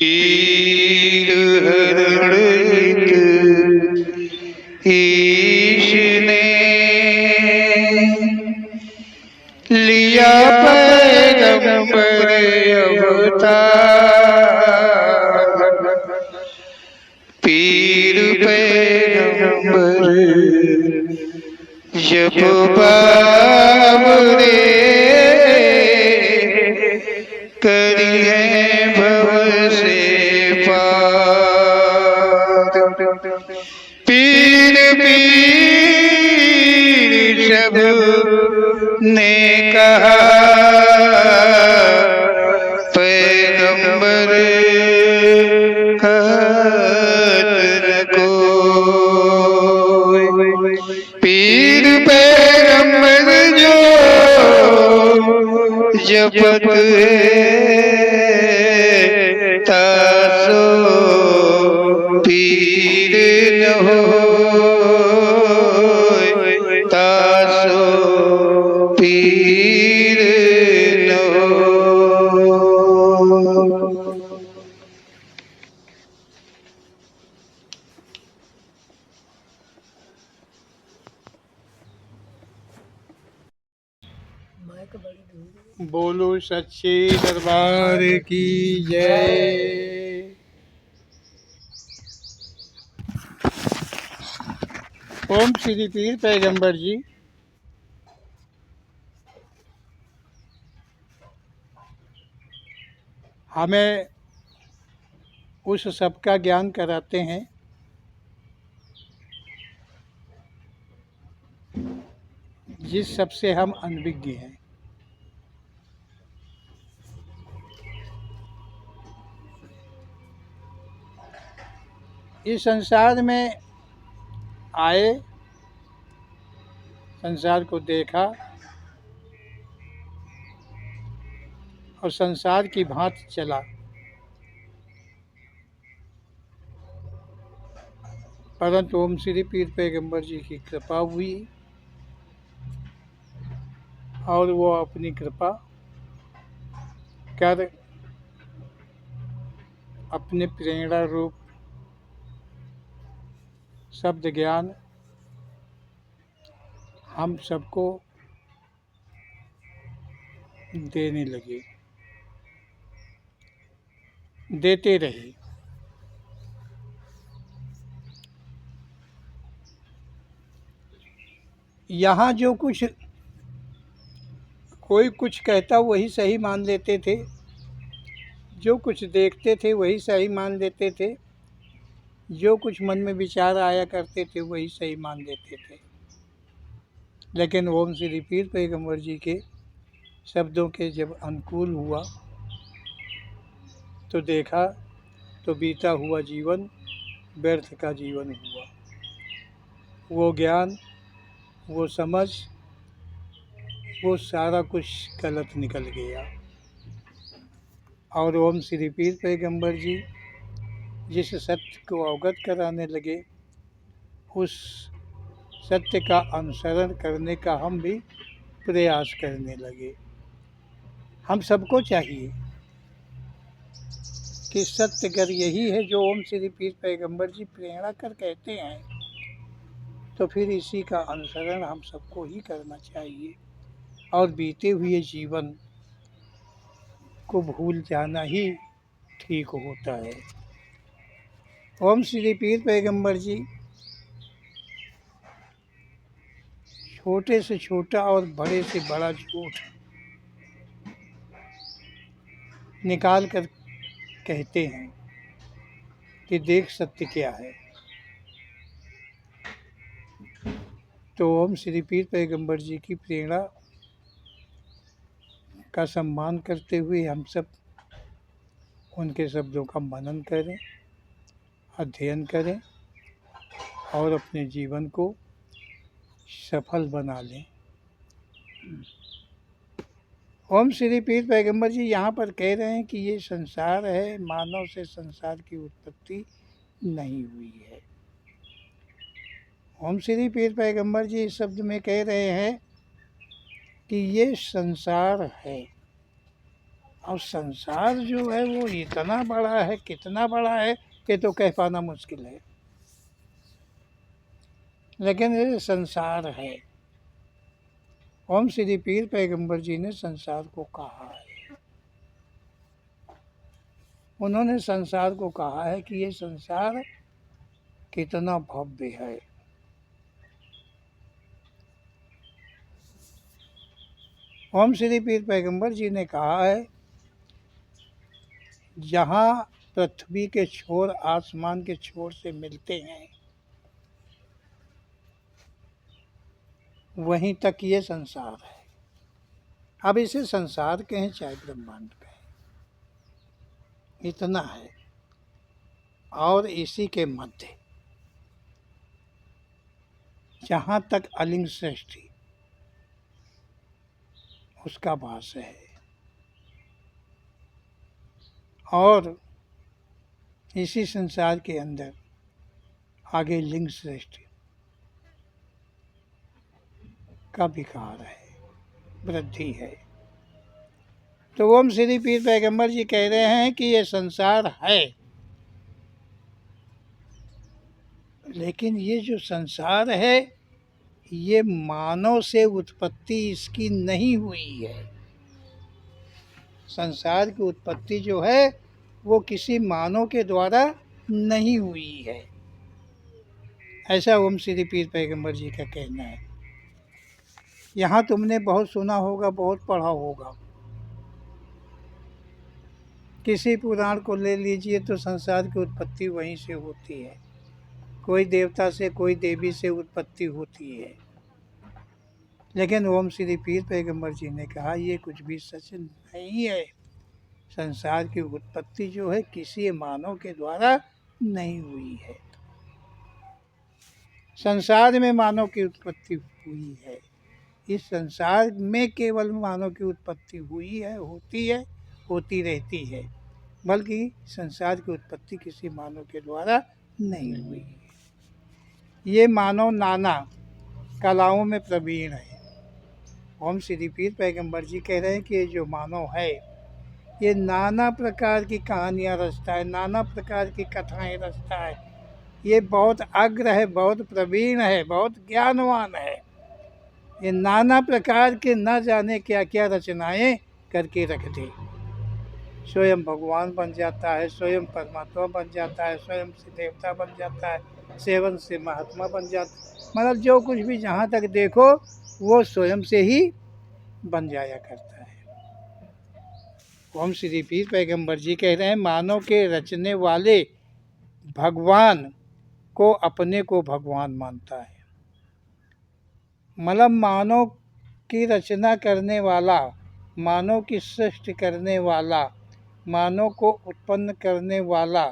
पीर हरण ईश ने लिया पैगंबर अवतार। पीर पैगंबर जब बाबरे करी है भव से पार। पीर पीर सब ने कहा पैगंबर कहत न कोई। पीर पैगंबर जो जपत है तासो पीर न होय, तासो पीर न होय। बोलो सच्चे दरबार की जय। ओम श्री पीर पैगंबर जी हमें उस सब का ज्ञान कराते हैं जिस सब से हम अनभिज्ञ हैं। इस संसार में आए, संसार को देखा और संसार की भांति चला, परंतु ओम श्री पीर पैगंबर जी की कृपा हुई और वो अपनी कृपा कर अपने प्रेरणा रूप शब्द ज्ञान हम सबको देने लगे, देते रहे। यहाँ जो कुछ कोई कुछ कहता वही सही मान लेते थे, जो कुछ देखते थे वही सही मान लेते थे, जो कुछ मन में विचार आया करते थे वही सही मान लेते थे। लेकिन ओम श्री पीर पैगंबर जी के शब्दों के जब अनुकूल हुआ तो देखा तो बीता हुआ जीवन व्यर्थ का जीवन हुआ। वो ज्ञान, वो समझ, वो सारा कुछ गलत निकल गया। और ओम श्री पीर पैगंबर जी जिस सत्य को अवगत कराने लगे, उस सत्य का अनुसरण करने का हम भी प्रयास करने लगे। हम सबको चाहिए कि सत्य अगर यही है जो ओम श्री पीर पैगंबर जी प्रेरणा कर कहते हैं, तो फिर इसी का अनुसरण हम सबको ही करना चाहिए और बीते हुए जीवन को भूल जाना ही ठीक होता है। ओम श्री पीर पैगंबर जी छोटे से छोटा और बड़े से बड़ा झूठ निकाल कर कहते हैं कि देख सत्य क्या है। तो ओम श्री पीर पैगंबर जी की प्रेरणा का सम्मान करते हुए हम सब उनके शब्दों का मनन करें, अध्ययन करें और अपने जीवन को सफल बना लें। ओम श्री पीर पैगंबर जी यहाँ पर कह रहे हैं कि ये संसार है, मानव से संसार की उत्पत्ति नहीं हुई है। ओम श्री पीर पैगंबर जी इस शब्द में कह रहे हैं कि ये संसार है, और संसार जो है वो इतना बड़ा है, कितना बड़ा है कि तो कह पाना मुश्किल है, लेकिन ये संसार है। ओम श्री पीर पैगंबर जी ने संसार को कहा है। उन्होंने संसार को कहा है कि ये संसार कितना भव्य है। ओम श्री पीर पैगंबर जी ने कहा है, जहाँ पृथ्वी के छोर आसमान के छोर से मिलते हैं वहीं तक ये संसार है। अब इसे संसार कहें चाहे ब्रह्मांड कहें, इतना है। और इसी के मध्य जहाँ तक अलिंग सृष्टि उसका वास है, और इसी संसार के अंदर आगे लिंग सृष्टि का विकार है, वृद्धि है। तो ओम श्री पीर पैगंबर जी कह रहे हैं कि ये संसार है, लेकिन ये जो संसार है ये मानव से उत्पत्ति इसकी नहीं हुई है। संसार की उत्पत्ति जो है वो किसी मानव के द्वारा नहीं हुई है, ऐसा ओम श्री पीर पैगंबर जी का कहना है। यहाँ तुमने बहुत सुना होगा, बहुत पढ़ा होगा। किसी पुराण को ले लीजिए तो संसार की उत्पत्ति वहीं से होती है, कोई देवता से कोई देवी से उत्पत्ति होती है। लेकिन ओम श्री पीर पैगंबर जी ने कहा ये कुछ भी सच नहीं है। संसार की उत्पत्ति जो है किसी मानव के द्वारा नहीं हुई है। संसार में मानव की उत्पत्ति हुई है। इस संसार में केवल मानव की उत्पत्ति हुई है, होती है, होती रहती है, बल्कि संसार की उत्पत्ति किसी मानव के द्वारा नहीं हुई है। ये मानव नाना कलाओं में प्रवीण है। ओम श्री पीर पैगंबर जी कह रहे हैं कि ये जो मानव है ये नाना प्रकार की कहानियाँ रचता है, नाना प्रकार की कथाएं रचता है। ये बहुत अग्र है, बहुत प्रवीण है, बहुत ज्ञानवान है। ये नाना प्रकार के न जाने क्या क्या रचनाएं करके रख दे। स्वयं भगवान बन जाता है, स्वयं परमात्मा बन जाता है, स्वयं से देवता बन जाता है, सेवन से महात्मा बन जाता है। मतलब जो कुछ भी जहाँ तक देखो वो स्वयं से ही बन जाया करता है। ओम श्री पीर पैगंबर जी कह रहे हैं मानव के रचने वाले भगवान को अपने को भगवान मानता है। मतलब मानव की रचना करने वाला, मानव की सृष्टि करने वाला, मानव को उत्पन्न करने वाला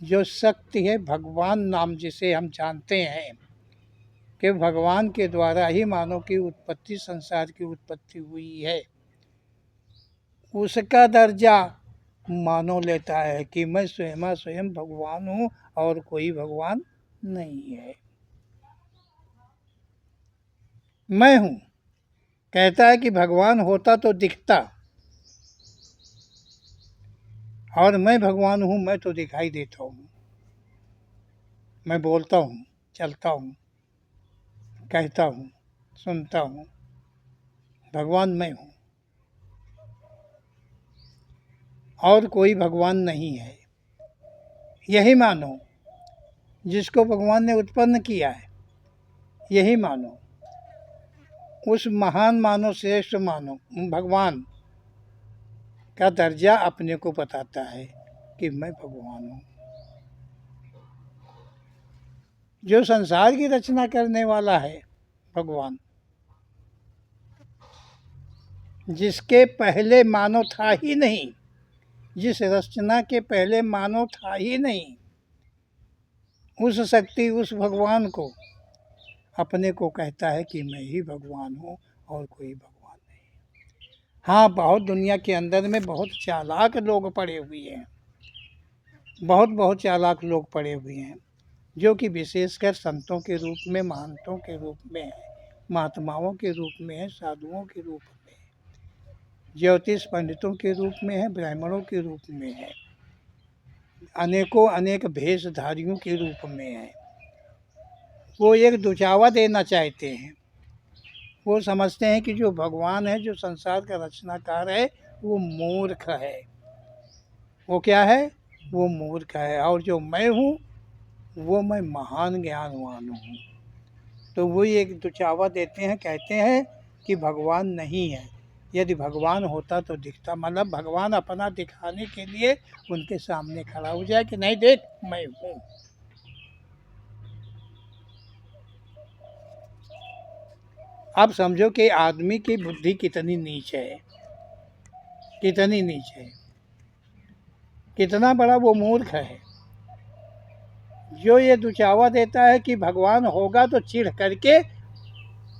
जो शक्ति है, भगवान नाम जिसे हम जानते हैं कि भगवान के द्वारा ही मानव की उत्पत्ति, संसार की उत्पत्ति हुई है, उसका दर्जा मानव लेता है कि मैं स्वयं भगवान हूँ और कोई भगवान नहीं है। मैं हूँ कहता है कि भगवान होता तो दिखता, और मैं भगवान हूँ, मैं तो दिखाई देता हूँ, मैं बोलता हूँ, चलता हूँ, कहता हूँ, सुनता हूँ, भगवान मैं हूँ और कोई भगवान नहीं है। यही मानो जिसको भगवान ने उत्पन्न किया है, यही मानो उस महान मानो, श्रेष्ठ मानो भगवान का दर्जा अपने को बताता है कि मैं भगवान हूँ। जो संसार की रचना करने वाला है भगवान, जिसके पहले मानव था ही नहीं, जिस रचना के पहले मानव था ही नहीं, उस शक्ति, उस भगवान को अपने को कहता है कि मैं ही भगवान हूँ और कोई भगवान नहीं। हाँ, बहुत दुनिया के अंदर में बहुत चालाक लोग पड़े हुए हैं, बहुत चालाक लोग पड़े हुए हैं, जो कि विशेषकर संतों के रूप में, महंतों के रूप में है, महात्माओं के रूप में है, साधुओं के रूप में, ज्योतिष पंडितों के रूप में है, ब्राह्मणों के रूप में है, अनेकों अनेक भेषधारियों के रूप में है। वो एक दुचावा देना चाहते हैं। वो समझते हैं कि जो भगवान है, जो संसार का रचनाकार है, वो मूर्ख है। वो क्या है? वो मूर्ख है। और जो मैं हूँ वो मैं महान ज्ञानवान हूँ। तो वो एक दुचावा देते हैं, कहते हैं कि भगवान नहीं है। यदि भगवान होता तो दिखता, मतलब भगवान अपना दिखाने के लिए उनके सामने खड़ा हो जाए कि नहीं देख मैं हूँ। अब समझो कि आदमी की बुद्धि कितनी नीच है, कितनी नीच है, कितना बड़ा वो मूर्ख है जो ये दुचावा देता है कि भगवान होगा तो चिढ़ करके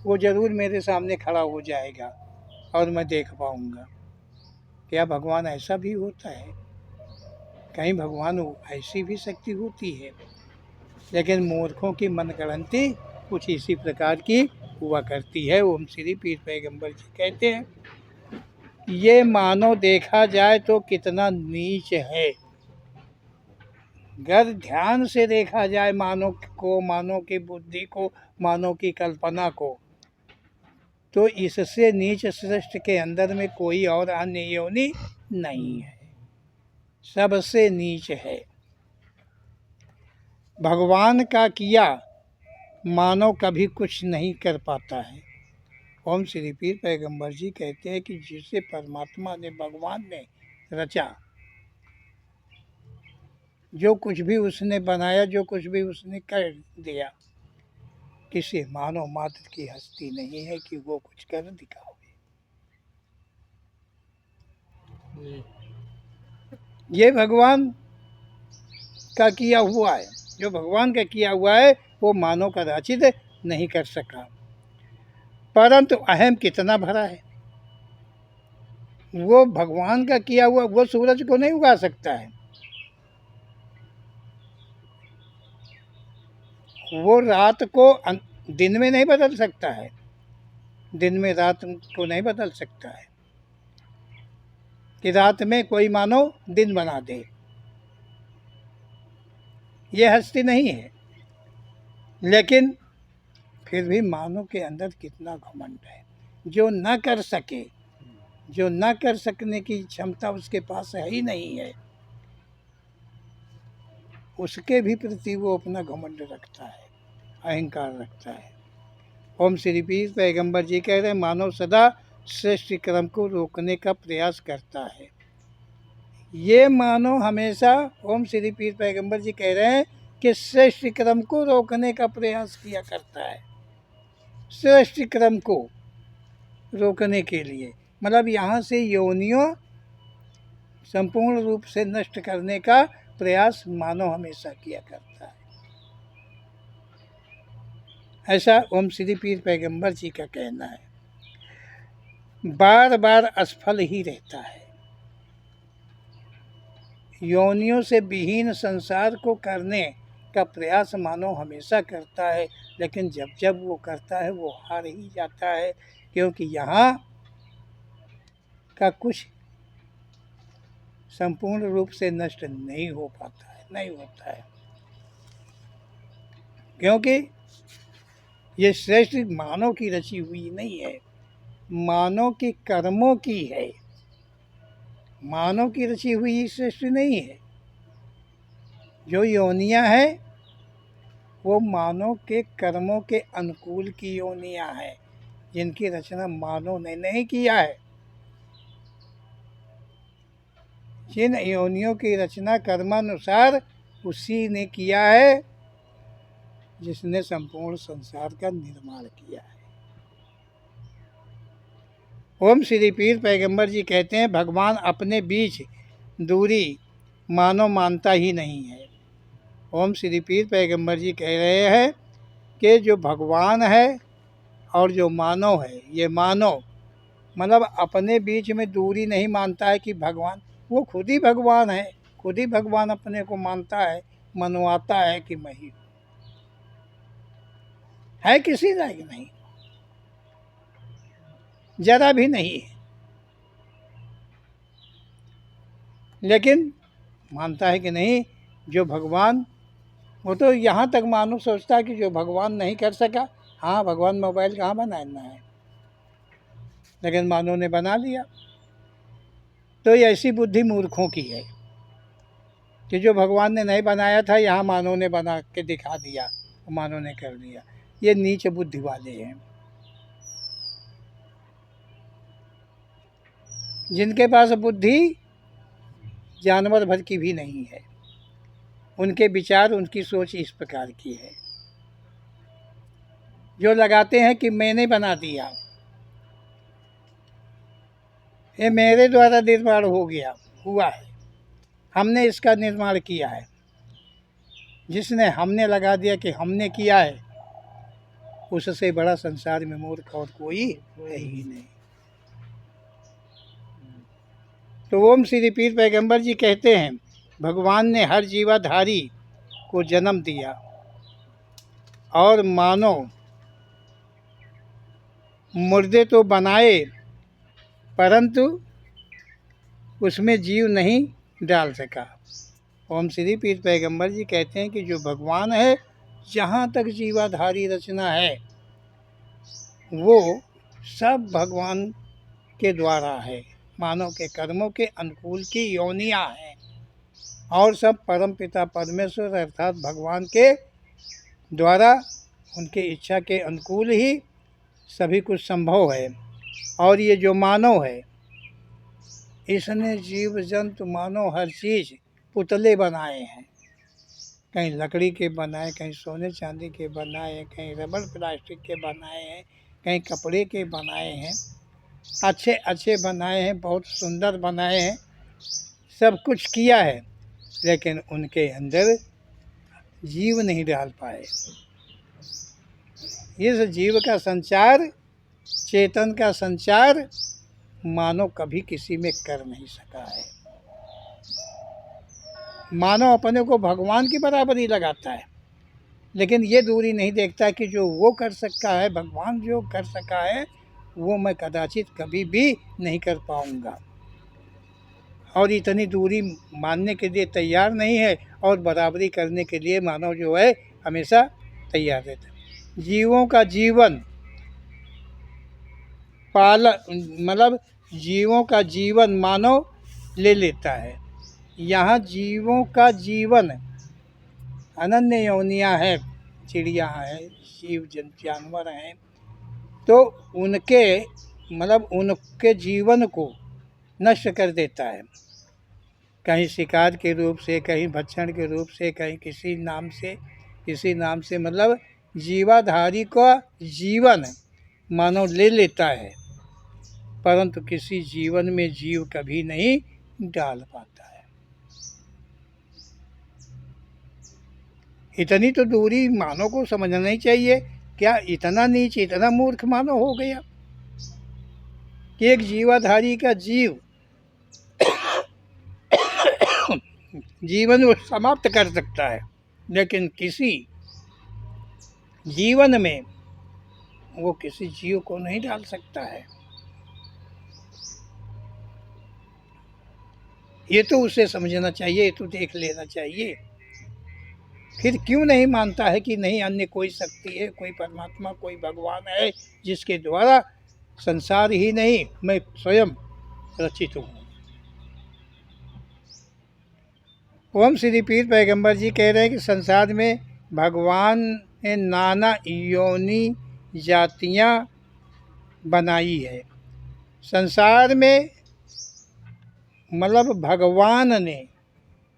वो जरूर मेरे सामने खड़ा हो जाएगा और मैं देख पाऊंगा। क्या भगवान ऐसा भी होता है? कहीं भगवान ऐसी भी शक्ति होती है? लेकिन मूर्खों की मनगढ़ंती कुछ इसी प्रकार की हुआ करती है। ओम श्री पीर पैगंबर जी कहते हैं, ये मानो देखा जाए तो कितना नीच है। अगर ध्यान से देखा जाए मानव को, मानव की बुद्धि को, मानव की कल्पना को, तो इससे नीच सृष्टि के अंदर में कोई और अन्य योनि नहीं है, सबसे नीच है। भगवान का किया मानव कभी कुछ नहीं कर पाता है। ओम श्री पीर पैगंबर जी कहते हैं कि जिसे परमात्मा ने, भगवान ने रचा, जो कुछ भी उसने बनाया, जो कुछ भी उसने कर दिया, किसी मानव मात्र की हस्ती नहीं है कि वो कुछ कर दिखावे। ये भगवान का किया हुआ है। जो भगवान का किया हुआ है वो मानव कदाचित नहीं कर सका। परंतु अहम कितना भरा है। वो भगवान का किया हुआ, वो सूरज को नहीं उगा सकता है, वो रात को दिन में नहीं बदल सकता है, दिन में रात को नहीं बदल सकता है कि रात में कोई मानो दिन बना दे। ये हस्ती नहीं है। लेकिन फिर भी मानव के अंदर कितना घमंड है। जो न कर सके, जो न कर सकने की क्षमता उसके पास है ही नहीं है, उसके भी प्रति वो अपना घमंड रखता है, अहंकार रखता है। ओम श्री पीर पैगंबर जी कह रहे हैं, मानव सदा श्रेष्ठ क्रम को रोकने का प्रयास करता है। ये मानव हमेशा, ओम श्री पीर पैगंबर जी कह रहे हैं कि श्रेष्ठ क्रम को रोकने का प्रयास किया करता है। श्रेष्ठ क्रम को रोकने के लिए मतलब यहाँ से योनियों संपूर्ण रूप से नष्ट करने का प्रयास मानव हमेशा किया करता है। ऐसा ओम श्री पीर पैगंबर जी का कहना है। बार बार असफल ही रहता है। योनियों से विहीन संसार को करने का प्रयास मानव हमेशा करता है, लेकिन जब जब वो करता है वो हार ही जाता है, क्योंकि यहाँ का कुछ संपूर्ण रूप से नष्ट नहीं हो पाता है, नहीं होता है, क्योंकि ये श्रेष्ठ मानव की रची हुई नहीं है, मानव के कर्मों की है। मानव की रची हुई श्रेष्ठ नहीं है। जो योनियां हैं वो मानव के कर्मों के अनुकूल की योनियां हैं, जिनकी रचना मानव ने नहीं किया है। जिन योनियों की रचना कर्मानुसार उसी ने किया है जिसने संपूर्ण संसार का निर्माण किया है। ओम श्री पीर पैगंबर जी कहते हैं, भगवान अपने बीच दूरी मानव मानता ही नहीं है। ओम श्री पीर पैगंबर जी कह रहे हैं कि जो भगवान है और जो मानव है, ये मानव मतलब अपने बीच में दूरी नहीं मानता है कि भगवान, वो खुद ही भगवान है, खुद ही भगवान अपने को मानता है, मनवाता है कि मैं ही है, किसी लायक नहीं, जरा भी नहीं है। लेकिन मानता है कि नहीं, जो भगवान, वो तो यहाँ तक मानो सोचता है कि जो भगवान नहीं कर सका, हाँ भगवान मोबाइल कहाँ बनाना है, लेकिन मानव ने बना लिया। तो ये ऐसी बुद्धि मूर्खों की है कि जो भगवान ने नहीं बनाया था, यहाँ मानव ने बना के दिखा दिया, मानव ने कर दिया। ये नीच बुद्धि वाले हैं। जिनके पास बुद्धि जानवर भर की भी नहीं है, उनके विचार, उनकी सोच इस प्रकार की है। जो लगाते हैं कि मैंने बना दिया, ये मेरे द्वारा निर्माण हो गया, हुआ है, हमने इसका निर्माण किया है। जिसने हमने लगा दिया कि हमने किया है, उससे बड़ा संसार में मूर्ख और कोई है ही नहीं। तो ओम श्री पीर पैगंबर जी कहते हैं, भगवान ने हर जीवाधारी को जन्म दिया और मानव मुर्दे तो बनाए, परंतु उसमें जीव नहीं डाल सका। ओम श्री पीर पैगंबर जी कहते हैं कि जो भगवान है, जहाँ तक जीवाधारी रचना है, वो सब भगवान के द्वारा है, मानव के कर्मों के अनुकूल की योनियाँ हैं, और सब परम पिता परमेश्वर अर्थात भगवान के द्वारा, उनके इच्छा के अनुकूल ही सभी कुछ संभव है। और ये जो मानव है, इसने जीव जंतु मानव हर चीज़ पुतले बनाए हैं, कहीं लकड़ी के बनाए, कहीं सोने चांदी के बनाए, कहीं रबड़ प्लास्टिक के बनाए हैं, कहीं कपड़े के बनाए हैं, अच्छे अच्छे बनाए हैं, बहुत सुंदर बनाए हैं, सब कुछ किया है, लेकिन उनके अंदर जीव नहीं डाल पाए। इस जीव का संचार, चेतन का संचार मानव कभी किसी में कर नहीं सका है। मानव अपने को भगवान की बराबरी लगाता है, लेकिन ये दूरी नहीं देखता कि जो वो कर सकता है, भगवान जो कर सका है, वो मैं कदाचित कभी भी नहीं कर पाऊँगा। और इतनी दूरी मानने के लिए तैयार नहीं है, और बराबरी करने के लिए मानव जो है हमेशा तैयार रहता है। जीवों का जीवन मतलब जीवों का जीवन मानव ले लेता है। यहाँ जीवों का जीवन अनन्य योनियाँ है, चिड़िया हैं, जीव जानवर हैं, तो उनके मतलब उनके जीवन को नष्ट कर देता है, कहीं शिकार के रूप से, कहीं भक्षण के रूप से, कहीं किसी नाम से मतलब जीवाधारी का जीवन मानव ले लेता है, परंतु किसी जीवन में जीव कभी नहीं डाल पाता है। इतनी तो दूरी मानव को समझना ही चाहिए। क्या इतना नीच, इतना मूर्ख मानव हो गया कि एक जीवाधारी का जीवन वो समाप्त कर सकता है, लेकिन किसी जीवन में वो किसी जीव को नहीं डाल सकता है। ये तो उसे समझना चाहिए, ये तो देख लेना चाहिए। फिर क्यों नहीं मानता है कि नहीं, अन्य कोई शक्ति है, कोई परमात्मा, कोई भगवान है, जिसके द्वारा संसार ही नहीं, मैं स्वयं रचित हूँ। ओम श्री पीर पैगंबर जी कह रहे हैं कि संसार में भगवान ने नाना योनि जातियाँ बनाई है। संसार में मतलब भगवान ने,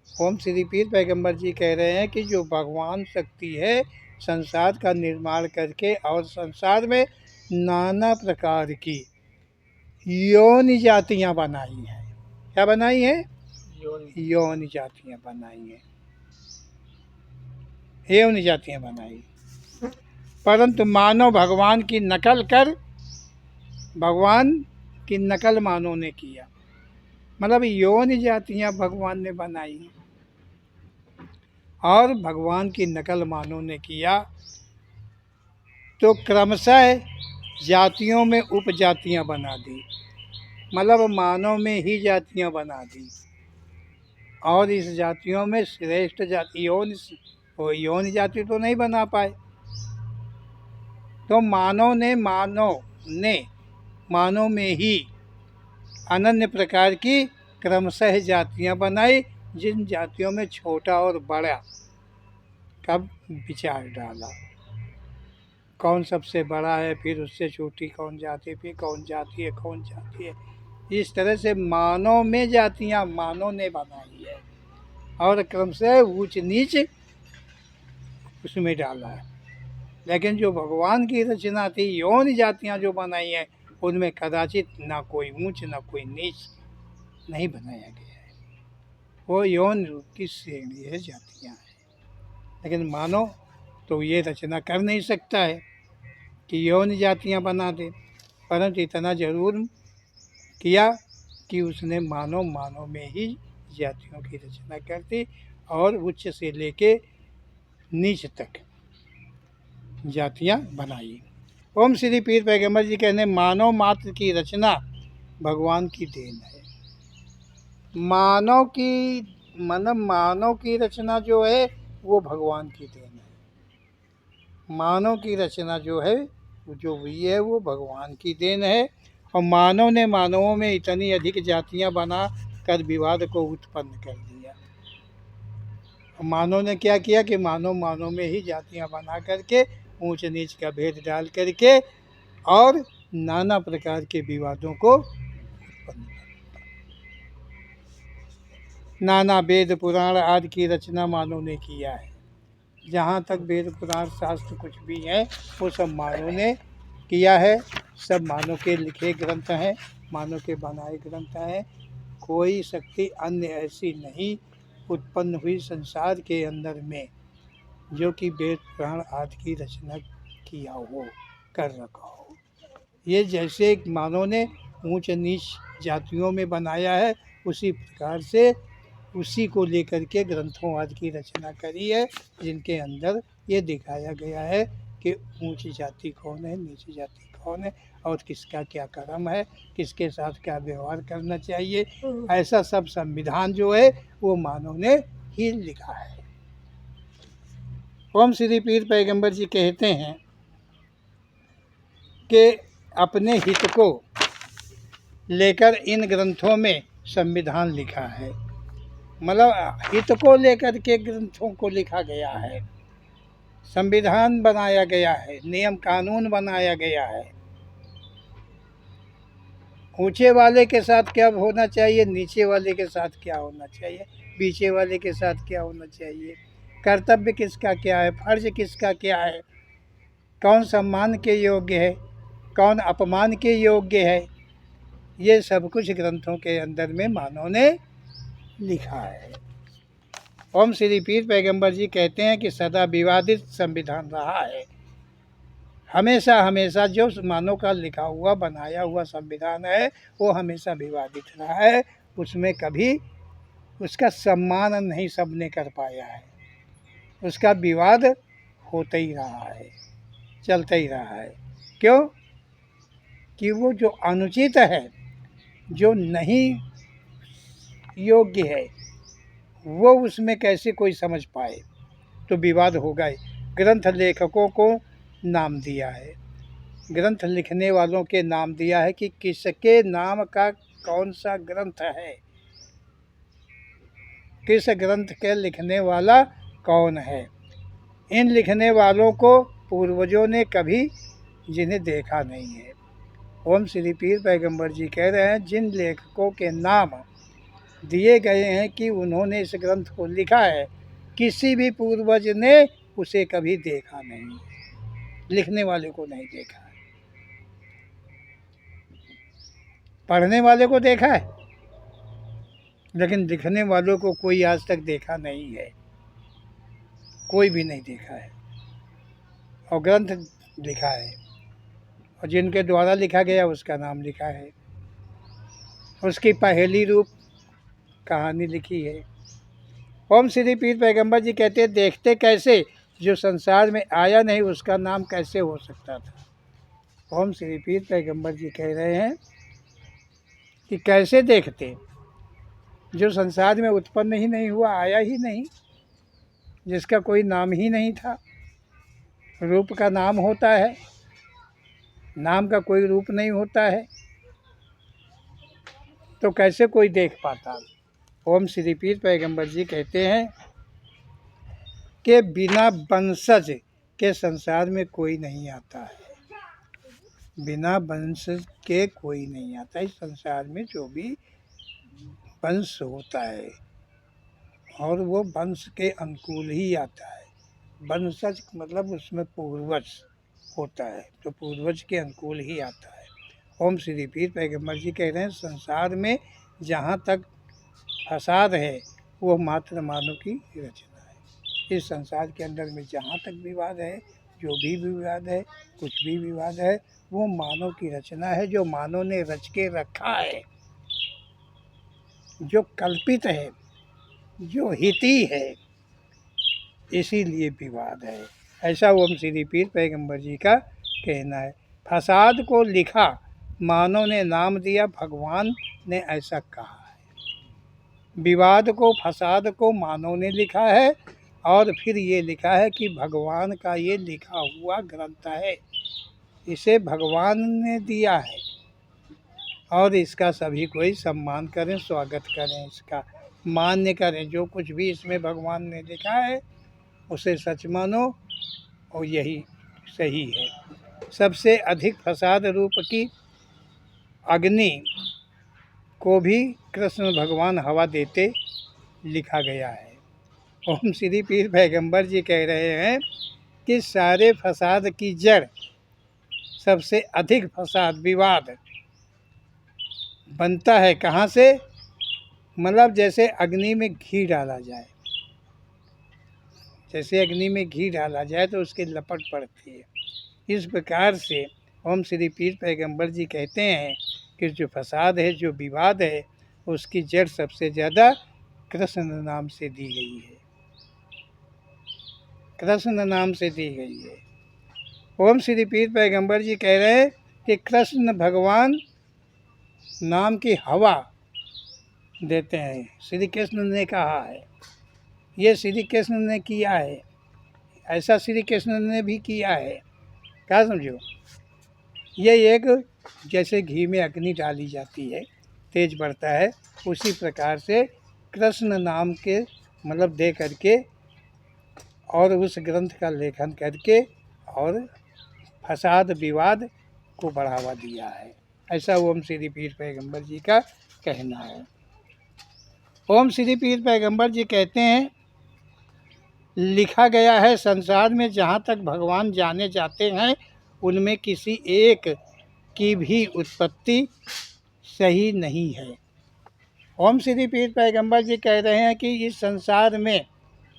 ओम श्री पीर पैगंबर जी कह रहे हैं कि जो भगवान शक्ति है, संसार का निर्माण करके और संसार में नाना प्रकार की योनि जातियाँ बनाई हैं। क्या बनाई हैं? योनि जातियाँ बनाई हैं, योनि जातियाँ बनाई। परंतु मानव भगवान की नकल कर, भगवान की नकल मानव ने किया, मतलब योनि जातियाँ भगवान ने बनाई और भगवान की नकल मानव ने किया, तो क्रमशः जातियों में उपजातियाँ बना दी, मतलब मानव में ही जातियाँ बना दी। और इस जातियों में श्रेष्ठ जाति योनि जाति तो नहीं बना पाए। तो मानव में ही अनन्य प्रकार की क्रमशः जातियां बनाई, जिन जातियों में छोटा और बड़ा का विचार डाला। कौन सबसे बड़ा है, फिर उससे छोटी कौन जाति, फिर कौन जाति है। इस तरह से मानव में जातियां मानव ने बनाई है और क्रमशः ऊंच नीच उसमें डाला है। लेकिन जो भगवान की रचना थी, यौन जातियां जो बनाई हैं, उनमें कदाचित ना कोई ऊंच ना कोई नीच नहीं बनाया गया है। वो यौन रूप की श्रेणी है, जातियां हैं। लेकिन मानव तो ये रचना कर नहीं सकता है कि यौन जातियां बना दे, परंतु इतना जरूर किया कि उसने मानव में ही जातियों की रचना कर दी और उच्च से लेके नीच तक जातियां बनाई। ओम श्री पीर पैगंबर जी कहने, मानव मात्र की रचना भगवान की देन है। मानव की रचना जो है वो भगवान की देन है। मानव की रचना जो है जो हुई है वो भगवान की देन है। और मानव ने मानवों में इतनी अधिक जातियां बना कर विवाद को उत्पन्न कर दिया। मानव ने क्या किया कि मानव में ही जातियां बना करके ऊंच नीच का भेद डाल करके और नाना प्रकार के विवादों को उत्पन्न कर। नाना वेद पुराण आदि की रचना मानव ने किया है। जहाँ तक वेद पुराण शास्त्र कुछ भी है वो सब मानव ने किया है। सब मानव के लिखे ग्रंथ हैं, मानव के बनाए ग्रंथ हैं। कोई शक्ति अन्य ऐसी नहीं उत्पन्न हुई संसार के अंदर में जो कि वेद पुराण आदि की रचना किया हो, कर रखा हो। ये जैसे मानव ने ऊंच नीच जातियों में बनाया है, उसी प्रकार से उसी को लेकर के ग्रंथों आदि की रचना करी है, जिनके अंदर ये दिखाया गया है कि ऊंची जाति कौन है, नीची जाति कौन है और किसका क्या कर्म है, किसके साथ क्या व्यवहार करना चाहिए। ऐसा सब संविधान जो है वो मानव ने ही लिखा है। ओम श्री पीर पैगंबर जी कहते हैं कि अपने हित को लेकर इन ग्रंथों में संविधान लिखा है। मतलब हित को लेकर के ग्रंथों को लिखा गया है, संविधान बनाया गया है, नियम कानून बनाया गया है। ऊंचे वाले के साथ क्या होना चाहिए, नीचे वाले के साथ क्या होना चाहिए, पीछे वाले के साथ क्या होना चाहिए, कर्तव्य किसका क्या है, फर्ज किसका क्या है, कौन सम्मान के योग्य है, कौन अपमान के योग्य है। ये सब कुछ ग्रंथों के अंदर में मानव ने लिखा है। ओम श्री पीर पैगंबर जी कहते हैं कि सदा विवादित संविधान रहा है। हमेशा जो मानव का लिखा हुआ बनाया हुआ संविधान है वो हमेशा विवादित रहा है। उसमें कभी उसका सम्मान नहीं सबने कर पाया है। उसका विवाद होता ही रहा है, चलता ही रहा है। क्यों कि वो जो अनुचित है, जो नहीं योग्य है, वो उसमें कैसे कोई समझ पाए, तो विवाद होगा ही। ग्रंथ लेखकों को नाम दिया है, ग्रंथ लिखने वालों के नाम दिया है कि किसके नाम का कौन सा ग्रंथ है, किस ग्रंथ के लिखने वाला कौन है। इन लिखने वालों को पूर्वजों ने कभी जिन्हें देखा नहीं है। ओम श्री पीर पैगंबर जी कह रहे हैं, जिन लेखकों के नाम दिए गए हैं कि उन्होंने इस ग्रंथ को लिखा है, किसी भी पूर्वज ने उसे कभी देखा नहीं, लिखने वाले को नहीं देखा है। पढ़ने वाले को देखा है, लेकिन लिखने वालों को कोई आज तक देखा नहीं है, कोई भी नहीं देखा है। और ग्रंथ लिखा है और जिनके द्वारा लिखा गया उसका नाम लिखा है, उसकी पहेली रूप कहानी लिखी है। ओम श्री पीर पैगंबर जी कहते हैं, देखते कैसे, जो संसार में आया नहीं उसका नाम कैसे हो सकता था। ओम श्री पीर पैगंबर जी कह रहे हैं कि कैसे देखते, जो संसार में उत्पन्न ही नहीं हुआ, आया ही नहीं, जिसका कोई नाम ही नहीं था। रूप का नाम होता है, नाम का कोई रूप नहीं होता है, तो कैसे कोई देख पाता। ओम श्री पीर पैगंबर जी कहते हैं कि बिना वंशज के संसार में कोई नहीं आता है। बिना वंशज के कोई नहीं आता। इस संसार में जो भी वंश होता है और वो वंश के अनुकूल ही आता है। वंशज मतलब उसमें पूर्वज होता है, तो पूर्वज के अनुकूल ही आता है। ओम श्री पीर पैगंबर जी कह रहे हैं संसार में जहाँ तक फसाद है वो मात्र मानव की रचना है। इस संसार के अंदर में जहाँ तक विवाद है, जो भी विवाद है, कुछ भी विवाद है, वो मानव की रचना है, जो मानव ने रच के रखा है, जो कल्पित है, जो हिती है, इसीलिए विवाद है। ऐसा ओम श्री पीर पैगंबर जी का कहना है। फसाद को लिखा मानव ने नाम दिया, भगवान ने ऐसा कहा है। विवाद को, फसाद को मानव ने लिखा है और फिर ये लिखा है कि भगवान का ये लिखा हुआ ग्रंथ है, इसे भगवान ने दिया है और इसका सभी कोई सम्मान करें, स्वागत करें, इसका मान्य करें। जो कुछ भी इसमें भगवान ने लिखा है उसे सच मानो और यही सही है। सबसे अधिक फसाद रूप की अग्नि को भी कृष्ण भगवान हवा देते लिखा गया है। ओम श्री पीर पैगंबर जी कह रहे हैं कि सारे फसाद की जड़, सबसे अधिक फसाद, विवाद बनता है कहाँ से? मतलब जैसे अग्नि में घी डाला जाए, जैसे अग्नि में घी डाला जाए तो उसकी लपट पड़ती है। इस प्रकार से ओम श्री पीर पैगंबर जी कहते हैं कि जो फसाद है, जो विवाद है, उसकी जड़ सबसे ज़्यादा कृष्ण नाम से दी गई है, कृष्ण नाम से दी गई है। ओम श्री पीर पैगंबर जी कह रहे हैं कि कृष्ण भगवान नाम की हवा देते हैं। श्री कृष्ण ने कहा है, ये श्री कृष्ण ने किया है, ऐसा श्री कृष्ण ने भी किया है। क्या समझो? ये एक जैसे घी में अग्नि डाली जाती है, तेज बढ़ता है, उसी प्रकार से कृष्ण नाम के मतलब दे करके और उस ग्रंथ का लेखन करके और फसाद विवाद को बढ़ावा दिया है। ऐसा ओम श्री पीर पैगंबर जी का कहना है। ओम श्री पीर पैगंबर जी कहते हैं लिखा गया है संसार में जहाँ तक भगवान जाने जाते हैं उनमें किसी एक की भी उत्पत्ति सही नहीं है। ओम श्री पीर पैगंबर जी कह रहे हैं कि इस संसार में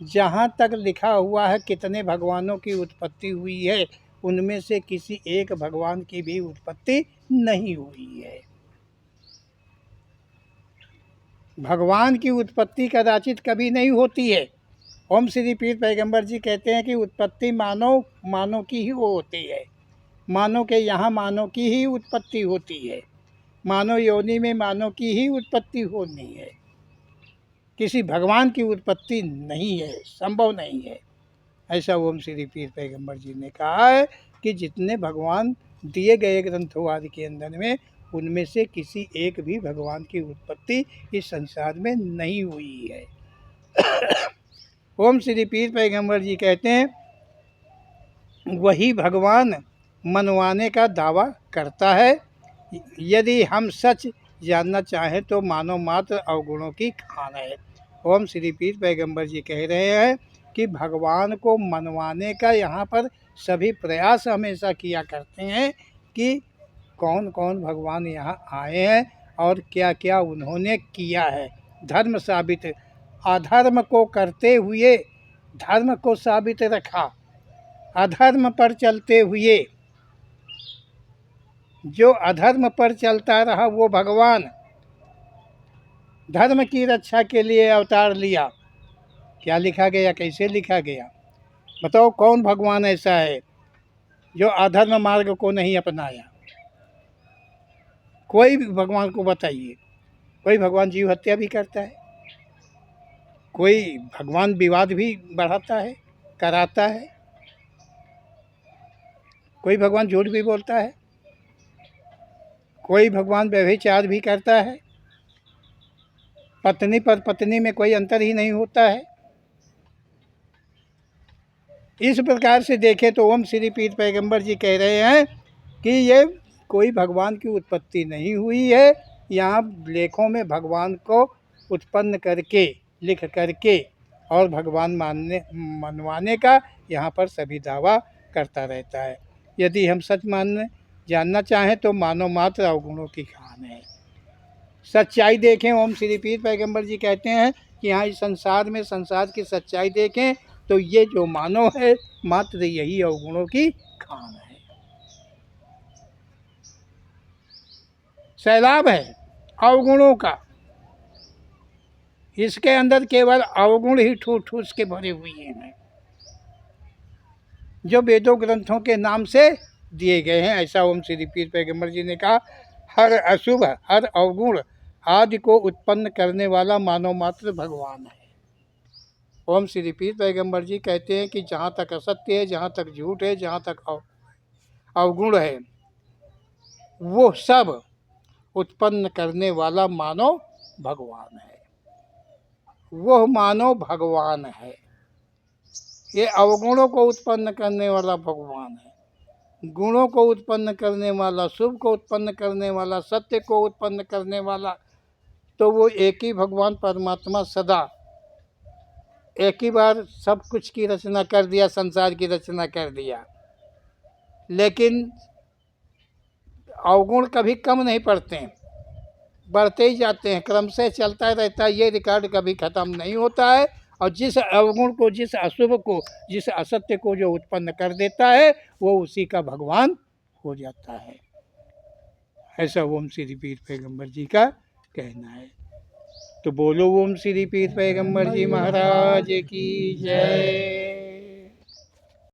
जहाँ तक लिखा हुआ है कितने भगवानों की उत्पत्ति हुई है, उनमें से किसी एक भगवान की भी उत्पत्ति नहीं हुई है। भगवान की उत्पत्ति कदाचित कभी नहीं होती है। ओम श्री पीर पैगंबर जी कहते हैं कि उत्पत्ति मानव की ही वो होती है। मानव के यहाँ मानव की ही उत्पत्ति होती है, मानव योनि में मानव की ही उत्पत्ति होनी है, किसी भगवान की उत्पत्ति नहीं है, संभव नहीं है। ऐसा ओम श्री पीर पैगंबर जी ने कहा है कि जितने भगवान दिए गए ग्रंथों के अंदर में, उनमें से किसी एक भी भगवान की उत्पत्ति इस संसार में नहीं हुई है। ओम श्री पीर पैगंबर जी कहते हैं वही भगवान मनवाने का दावा करता है। यदि हम सच जानना चाहें तो मानव मात्र अवगुणों की खान है। ओम श्री पीर पैगंबर जी कह रहे हैं कि भगवान को मनवाने का यहाँ पर सभी प्रयास हमेशा किया करते हैं कि कौन कौन भगवान यहाँ आए हैं और क्या क्या उन्होंने किया है। धर्म साबित, अधर्म को करते हुए धर्म को साबित रखा, अधर्म पर चलते हुए जो अधर्म पर चलता रहा वो भगवान धर्म की रक्षा के लिए अवतार लिया। क्या लिखा गया, कैसे लिखा गया? बताओ कौन भगवान ऐसा है जो अधर्म मार्ग को नहीं अपनाया? कोई भी भगवान को बताइए। कोई भगवान जीव हत्या भी करता है? कोई भगवान विवाद भी बढ़ाता है, कराता है, कोई भगवान झूठ भी बोलता है, कोई भगवान व्यभिचार भी करता है, पत्नी पर पत्नी में कोई अंतर ही नहीं होता है। इस प्रकार से देखें तो ओम श्री पीर पैगंबर जी कह रहे हैं कि ये कोई भगवान की उत्पत्ति नहीं हुई है। यहाँ लेखों में भगवान को उत्पन्न करके, लिख करके और भगवान मनवाने का यहाँ पर सभी दावा करता रहता है। यदि हम सच जानना चाहें तो मानव मात्र अवगुणों की खान है। सच्चाई देखें, ओम श्री पीर पैगंबर जी कहते हैं कि यहाँ इस संसार में संसार की सच्चाई देखें तो ये जो मानव है मात्र यही अवगुणों की खान है। सैलाब है अवगुणों का, इसके अंदर केवल अवगुण ही ठूस ठूस के भरे हुए हैं जो वेदों ग्रंथों के नाम से दिए गए हैं। ऐसा ओम श्री पीर पैगंबर जी ने कहा। हर अशुभ, हर अवगुण आदि को उत्पन्न करने वाला मानव मात्र भगवान है। ओम श्री पीर पैगंबर जी कहते हैं कि जहाँ तक असत्य है, जहाँ तक झूठ है, जहाँ तक अवगुण है, वो सब उत्पन्न करने वाला मानव भगवान है। वह मानव भगवान है। ये अवगुणों को उत्पन्न करने वाला भगवान है, गुणों को उत्पन्न करने वाला, शुभ को उत्पन्न करने वाला, सत्य को उत्पन्न करने वाला, तो वो एक ही भगवान परमात्मा सदा एक ही बार सब कुछ की रचना कर दिया, संसार की रचना कर दिया। लेकिन अवगुण कभी कम नहीं पड़ते, बढ़ते ही जाते हैं, क्रम से चलता रहता है। ये रिकॉर्ड कभी ख़त्म नहीं होता है। और जिस अवगुण को, जिस अशुभ को, जिस असत्य को जो उत्पन्न कर देता है वो उसी का भगवान हो जाता है। ऐसा ओम श्री पीर पैगंबर जी का कहना है। तो बोलो ओम श्री पीर पैगंबर जी महाराज की जय।